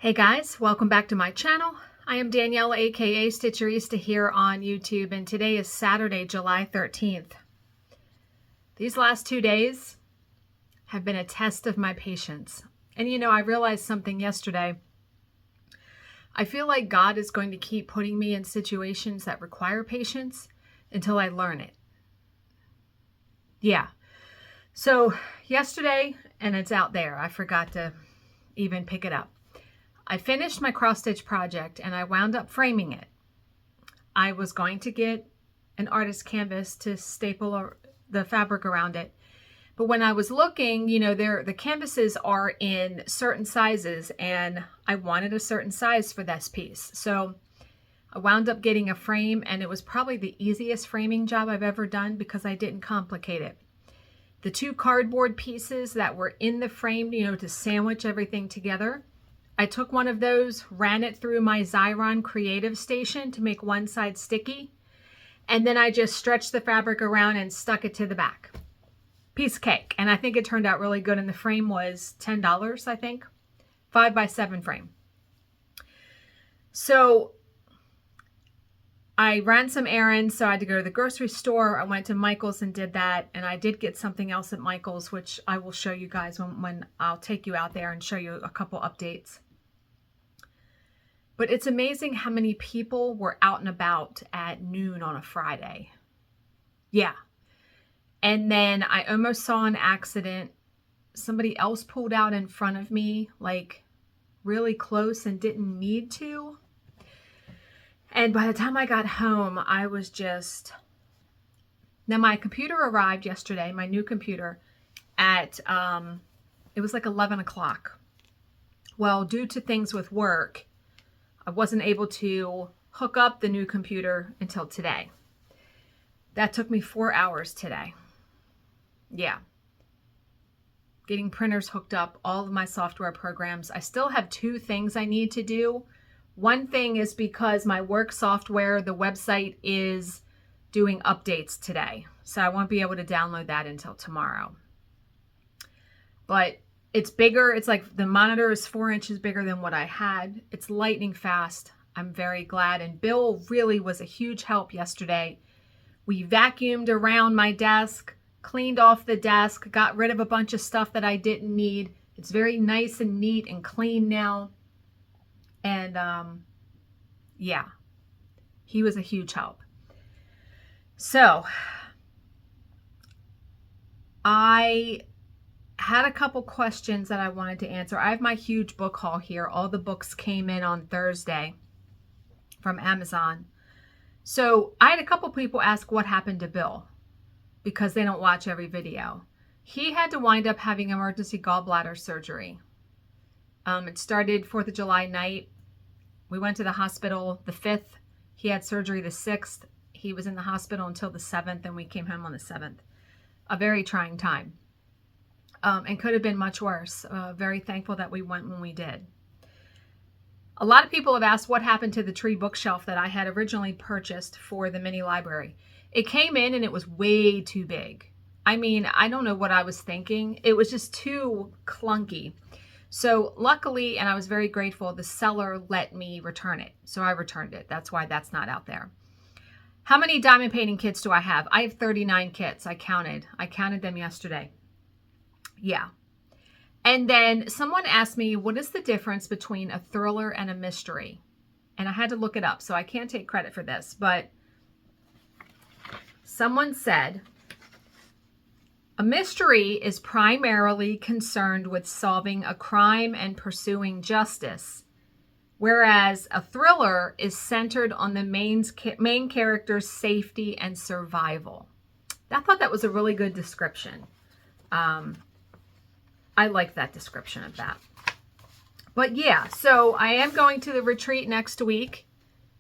Hey guys, welcome back to my channel. I am Danielle, aka Stitcherista, here on YouTube, and today is Saturday, July 13th. These last 2 days have been a test of my patience. And you know, I realized something yesterday. I feel like God is going to keep putting me in situations that require patience until I learn it. Yeah. So yesterday, and it's out there, I forgot to even pick it up. I finished my cross stitch project and I wound up framing it. I was going to get an artist canvas to staple the fabric around it. But when I was looking, you know, the canvases are in certain sizes and I wanted a certain size for this piece. So I wound up getting a frame, and it was probably the easiest framing job I've ever done because I didn't complicate it. The 2 cardboard pieces that were in the frame, you know, to sandwich everything together, I took one of those, ran it through my Xyron Creative Station to make one side sticky, and then I just stretched the fabric around and stuck it to the back. Piece of cake. And I think it turned out really good, and the frame was $10, I think. 5x7 frame. So I ran some errands, so I had to go to the grocery store. I went to Michael's and did that, and I did get something else at Michael's, which I will show you guys when I'll take you out there and show you a couple updates. But it's amazing how many people were out and about at noon on a Friday. Yeah. And then I almost saw an accident. Somebody else pulled out in front of me, like really close, and didn't need to. And by the time I got home, I was just... Now my computer arrived yesterday, my new computer, at, it was like 11 o'clock. Well, due to things with work, I wasn't able to hook up the new computer until today. That took me 4 hours today. Yeah. Getting printers hooked up, all of my software programs. I still have 2 things I need to do. One thing is because my work software, the website, is doing updates today. So I won't be able to download that until tomorrow. But it's bigger. It's like the monitor is 4 inches bigger than what I had. It's lightning fast. I'm very glad. And Bill really was a huge help yesterday. We vacuumed around my desk, cleaned off the desk, got rid of a bunch of stuff that I didn't need. It's very nice and neat and clean now. And yeah, he was a huge help. So I had a couple questions that I wanted to answer. I have my huge book haul here. All the books came in on Thursday from Amazon. So I had a couple people ask what happened to Bill because they don't watch every video. He had to wind up having emergency gallbladder surgery. It started 4th of July night. We went to the hospital the 5th. He had surgery the 6th. He was in the hospital until the 7th, and we came home on the 7th. A very trying time. And could have been much worse. Very thankful that we went when we did. A lot of people have asked what happened to the tree bookshelf that I had originally purchased for the mini library. It came in and it was way too big. I mean, I don't know what I was thinking. It was just too clunky. So luckily, and I was very grateful, the seller let me return it. So I returned it. That's why that's not out there. How many diamond painting kits do I have? I have 39 kits. I counted them yesterday. Yeah. And then someone asked me, what is the difference between a thriller and a mystery? And I had to look it up, so I can't take credit for this, but someone said, a mystery is primarily concerned with solving a crime and pursuing justice, whereas a thriller is centered on the main character's safety and survival. I thought that was a really good description. I like that description of that. But yeah, so I am going to the retreat next week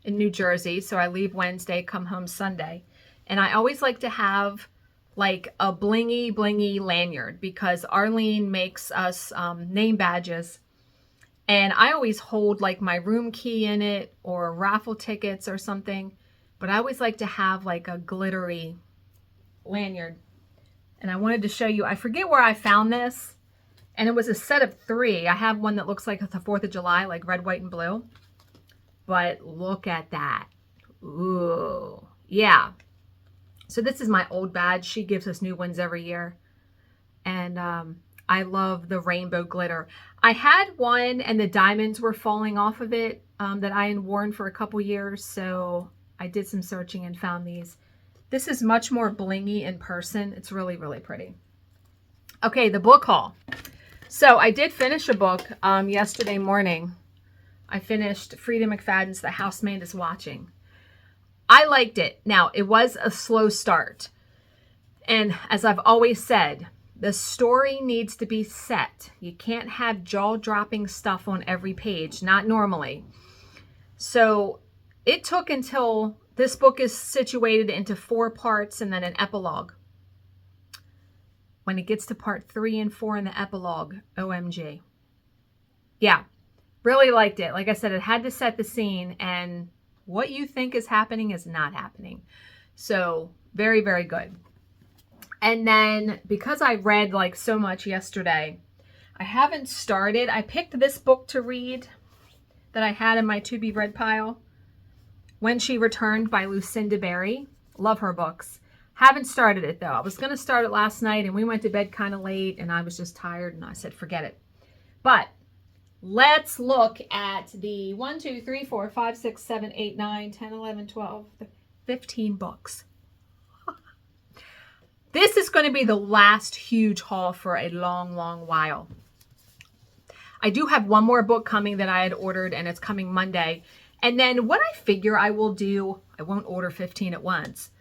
in New Jersey. So I leave Wednesday, come home Sunday. And I always like to have like a blingy lanyard because Arlene makes us name badges. And I always hold like my room key in it or raffle tickets or something. But I always like to have like a glittery lanyard. And I wanted to show you, I forget where I found this. And it was a set of 3. I have one that looks like the 4th of July, like red, white, and blue. But look at that. Ooh. Yeah. So this is my old badge. She gives us new ones every year. And I love the rainbow glitter. I had one and the diamonds were falling off of it that I had worn for a couple years. So I did some searching and found these. This is much more blingy in person. It's really, really pretty. Okay, the book haul. So I did finish a book yesterday morning. I finished Frida McFadden's The Housemaid is Watching. I liked it. Now, it was a slow start. And as I've always said, the story needs to be set. You can't have jaw-dropping stuff on every page, not normally. So it took until this book is situated into 4 parts and then an epilogue. When it gets to part 3 and 4 in the epilogue, OMG. Yeah, really liked it. Like I said, it had to set the scene, and what you think is happening is not happening. So very, very good. And then because I read like so much yesterday, I haven't started. I picked this book to read that I had in my to be read pile. When She Returned by Lucinda Berry. Love her books. Haven't started it though. I was going to start it last night and we went to bed kind of late and I was just tired and I said, forget it. But let's look at the 1, 2, 3, 4, 5, 6, 7, 8, 9, 10, 11, 12, 15 books. This is going to be the last huge haul for a long, long while. I do have one more book coming that I had ordered and it's coming Monday. And then what I figure I will do, I won't order 15 at once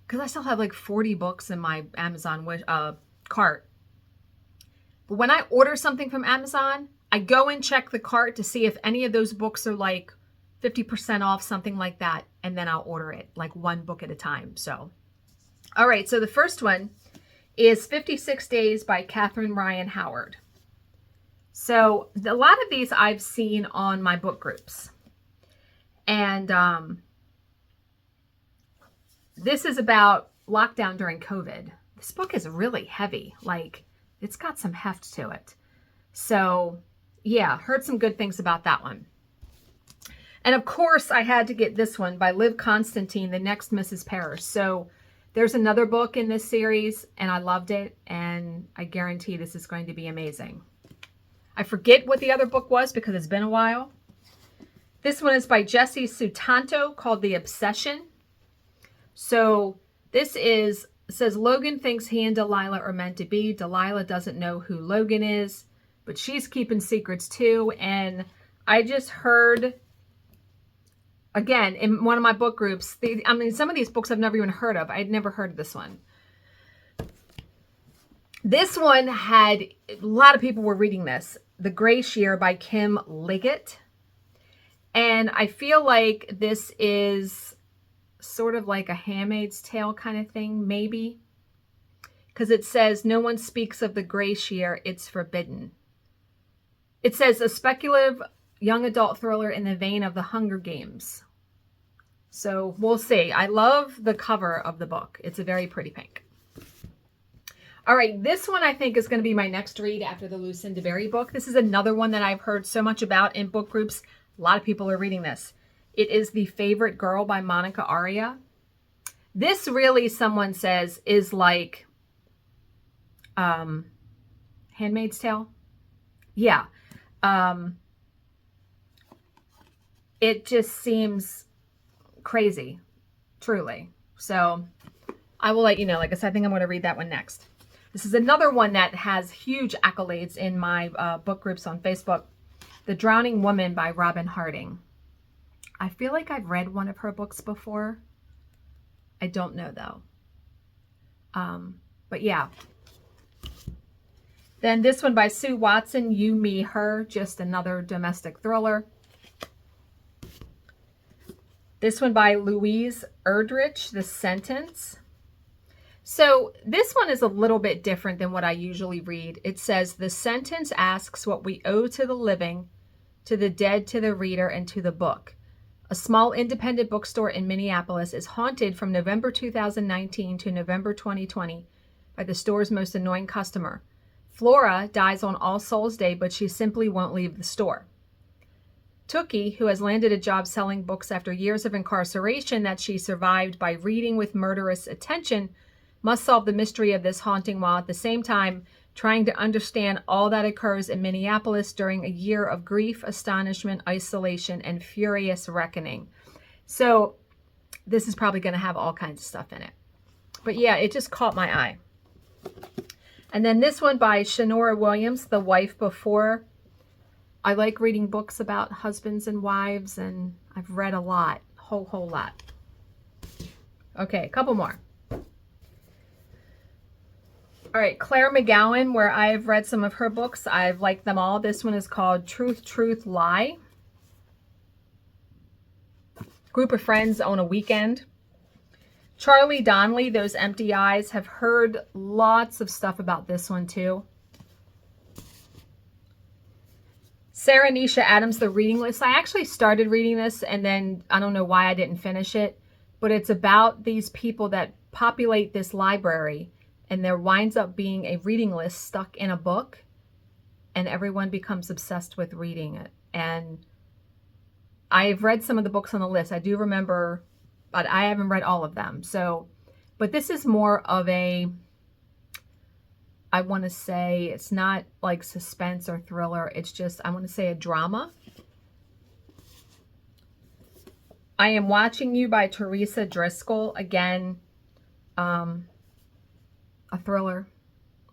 because I still have like 40 books in my Amazon cart. But when I order something from Amazon, I go and check the cart to see if any of those books are like 50% off, something like that. And then I'll order it like one book at a time. So, all right. So the first one is 56 Days by Catherine Ryan Howard. So a lot of these I've seen on my book groups. And this is about lockdown during COVID. This book is really heavy. Like, it's got some heft to it. So, yeah, heard some good things about that one. And, of course, I had to get this one by Liv Constantine, The Next Mrs. Parrish. So, there's another book in this series, and I loved it, and I guarantee this is going to be amazing. I forget what the other book was because it's been a while. This one is by Jessie Sutanto called The Obsession. So this says Logan thinks he and Delilah are meant to be. Delilah doesn't know who Logan is, but she's keeping secrets too. And I just heard, again, in one of my book groups, some of these books I've never even heard of. I'd never heard of this one. This one had, a lot of people were reading this. The Gray Shear by Kim Liggett. And I feel like this is sort of like a Handmaid's Tale kind of thing, maybe. Because it says, no one speaks of the Gray Shear, it's forbidden. It says, a speculative young adult thriller in the vein of The Hunger Games. So we'll see. I love the cover of the book. It's a very pretty pink. All right, this one I think is going to be my next read after the Lucinda Berry book. This is another one that I've heard so much about in book groups. A lot of people are reading this. It is The Favorite Girl by Monica Aria. This really, someone says, is like Handmaid's Tale. Yeah. It just seems crazy, truly. So I will let you know. Like I said, I think I'm going to read that one next. This is another one that has huge accolades in my book groups on Facebook. The Drowning Woman by Robin Harding. I feel like I've read one of her books before. I don't know though. But yeah. Then this one by Sue Watson, You, Me, Her, just another domestic thriller. This one by Louise Erdrich, The Sentence. So this one is a little bit different than what I usually read. It says, the sentence asks what we owe to the living, to the dead, to the reader, and to the book. A small independent bookstore in Minneapolis is haunted from November 2019 to November 2020 by the store's most annoying customer. Flora dies on All Souls Day, but she simply won't leave the store. Tookie, who has landed a job selling books after years of incarceration that she survived by reading with murderous attention, must solve the mystery of this haunting while at the same time trying to understand all that occurs in Minneapolis during a year of grief, astonishment, isolation, and furious reckoning. So this is probably going to have all kinds of stuff in it. But yeah, it just caught my eye. And then this one by Shanora Williams, The Wife Before. I like reading books about husbands and wives, and I've read a lot, whole lot. Okay, a couple more. All right, Claire McGowan, where I've read some of her books. I've liked them all. This one is called Truth, Truth, Lie. Group of friends on a weekend. Charlie Donnelly, Those Empty Eyes. Have heard lots of stuff about this one too. Sarah Nisha Adams, The Reading List. I actually started reading this and then I don't know why I didn't finish it, but it's about these people that populate this library and there winds up being a reading list stuck in a book and everyone becomes obsessed with reading it. And I've read some of the books on the list. I do remember, but I haven't read all of them. So, but this is more of a, I want to say it's not like suspense or thriller. It's just, I want to say a drama. I Am Watching You by Teresa Driscoll. Again, a thriller.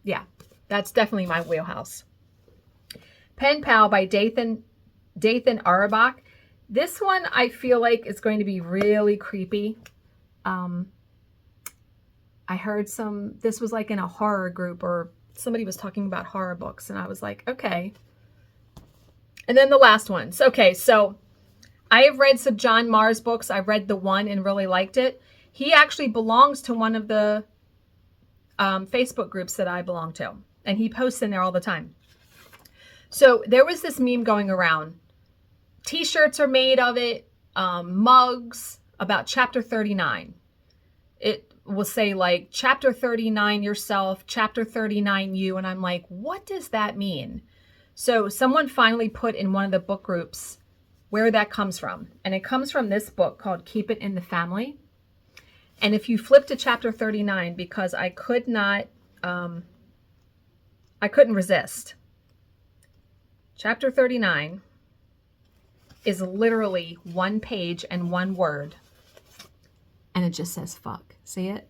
Yeah, that's definitely my wheelhouse. Pen Pal by Dathan Auerbach. This one I feel like is going to be really creepy. I heard this was like in a horror group or somebody was talking about horror books and I was like, okay. And then the last ones. Okay, so I have read some John Marrs books. I read the one and really liked it. He actually belongs to one of the Facebook groups that I belong to. And he posts in there all the time. So there was this meme going around. T-shirts are made of it, mugs about chapter 39. It will say like chapter 39 yourself, chapter 39 you. And I'm like, what does that mean? So someone finally put in one of the book groups where that comes from. And it comes from this book called Keep It in the Family. And if you flip to chapter 39, because I couldn't resist. Chapter 39 is literally one page and one word. And it just says fuck. See it?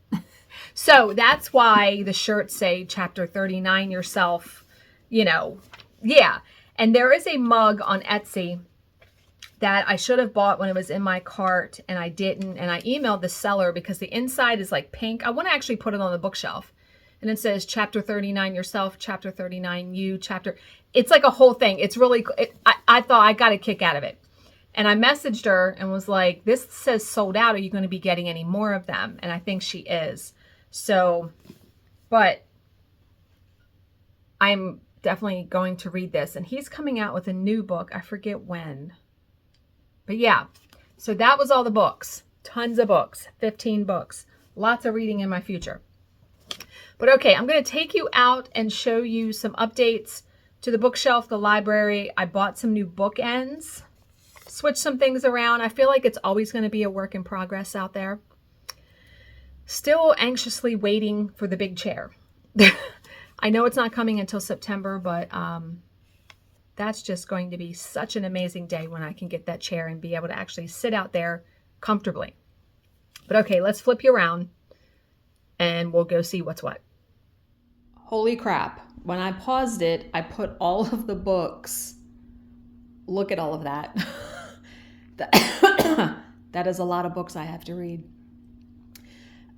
So that's why the shirts say chapter 39 yourself, you know. Yeah. And there is a mug on Etsy that I should have bought when it was in my cart and I didn't. And I emailed the seller because the inside is like pink. I want to actually put it on the bookshelf. And it says chapter 39 yourself, chapter 39 you, chapter. It's like a whole thing. It's really, I thought I got a kick out of it. And I messaged her and was like, this says sold out. Are you going to be getting any more of them? And I think she is. So, but I'm definitely going to read this. And he's coming out with a new book. I forget when. But yeah, so that was all the books. Tons of books. 15 books. Lots of reading in my future. But okay, I'm going to take you out and show you some updates to the bookshelf, the library. I bought some new bookends. Switch some things around. I feel like it's always going to be a work in progress out there. Still anxiously waiting for the big chair. I know it's not coming until September, but that's just going to be such an amazing day when I can get that chair and be able to actually sit out there comfortably. But okay, let's flip you around and we'll go see what's what. Holy crap. When I paused it, I put all of the books. Look at all of that. That is a lot of books I have to read.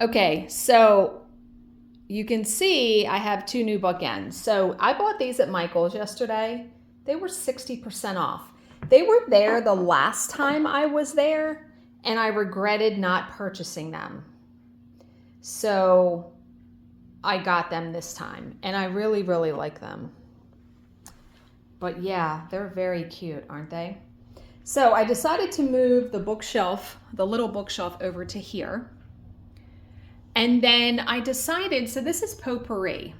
Okay, so you can see I have two new bookends. So I bought these at Michael's yesterday. They were 60% off. They were there the last time I was there, and I regretted not purchasing them. So I got them this time, and I really, really like them. But yeah, they're very cute, aren't they? So I decided to move the bookshelf, the little bookshelf, over to here. And then I decided, so this is potpourri.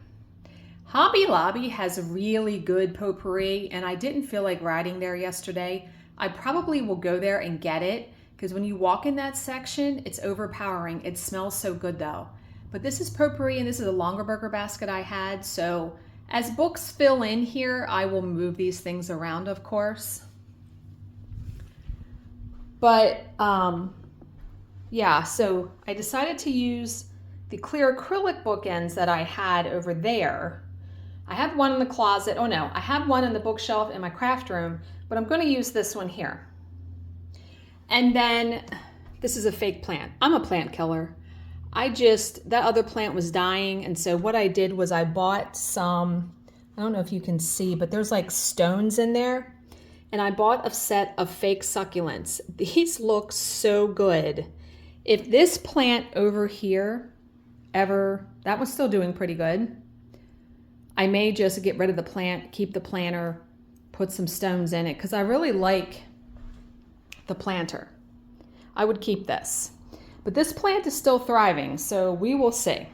Hobby Lobby has really good potpourri, and I didn't feel like riding there yesterday. I probably will go there and get it, because when you walk in that section, it's overpowering. It smells so good though. But this is potpourri, and this is a longer burger basket I had, so as books fill in here, I will move these things around, of course. But yeah, so I decided to use the clear acrylic bookends that I had over there. I have one in the closet. Oh no, I have one in the bookshelf in my craft room, but I'm going to use this one here. And then this is a fake plant. I'm a plant killer. That other plant was dying, and so what I did was I bought some, I don't know if you can see, but there's like stones in there, and I bought a set of fake succulents. These look so good. If this plant over here that was still doing pretty good, I may just get rid of the plant, keep the planter, put some stones in it, because I really like the planter. I would keep this. But this plant is still thriving, so we will see.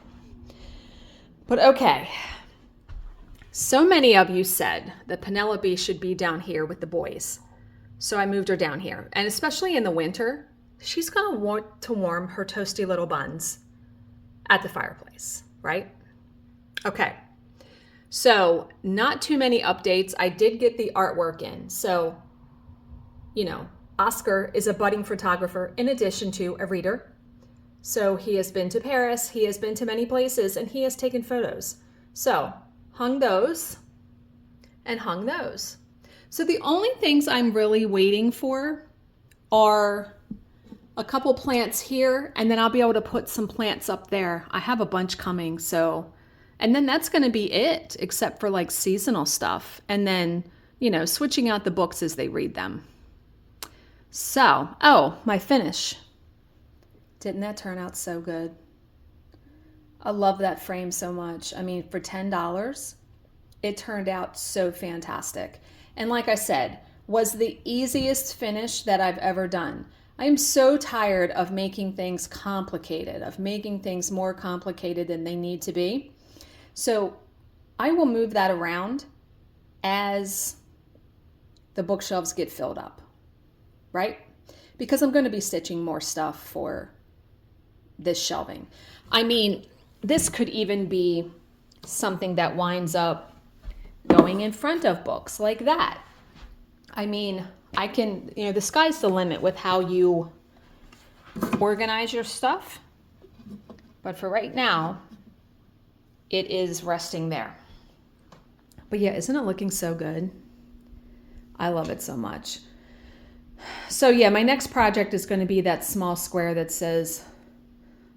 But okay. So many of you said that Penelope should be down here with the boys. So I moved her down here. And especially in the winter, she's going to want to warm her toasty little buns at the fireplace, right? Okay. So not too many updates. I did get the artwork in. So, you know, Oscar is a budding photographer in addition to a reader. So he has been to Paris, he has been to many places, and he has taken photos. So hung those and hung those. So the only things I'm really waiting for are a couple plants here, and then I'll be able to put some plants up there. I have a bunch coming, so, and then that's going to be it, except for like seasonal stuff. And then, you know, switching out the books as they read them. So, oh, my finish. Didn't that turn out so good? I love that frame so much. I mean, for $10, it turned out so fantastic. And like I said, was the easiest finish that I've ever done. I am so tired of making things complicated, of making things more complicated than they need to be. So I will move that around as the bookshelves get filled up, right? Because I'm going to be stitching more stuff for this shelving. I mean, this could even be something that winds up going in front of books like that. I mean, I can, you know, the sky's the limit with how you organize your stuff. But for right now, it is resting there. But yeah, isn't it looking so good? I love it so much. So yeah, my next project is going to be that small square that says,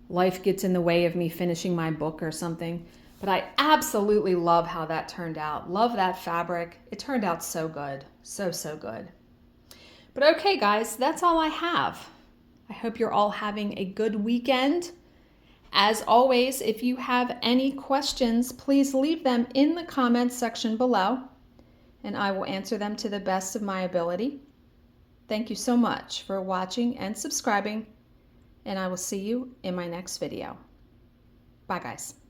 life gets in the way of me finishing my book or something. But I absolutely love how that turned out. Love that fabric. It turned out so good. So, so good. But okay, guys, that's all I have. I hope you're all having a good weekend. As always, if you have any questions, please leave them in the comments section below, and I will answer them to the best of my ability. Thank you so much for watching and subscribing, and I will see you in my next video. Bye, guys.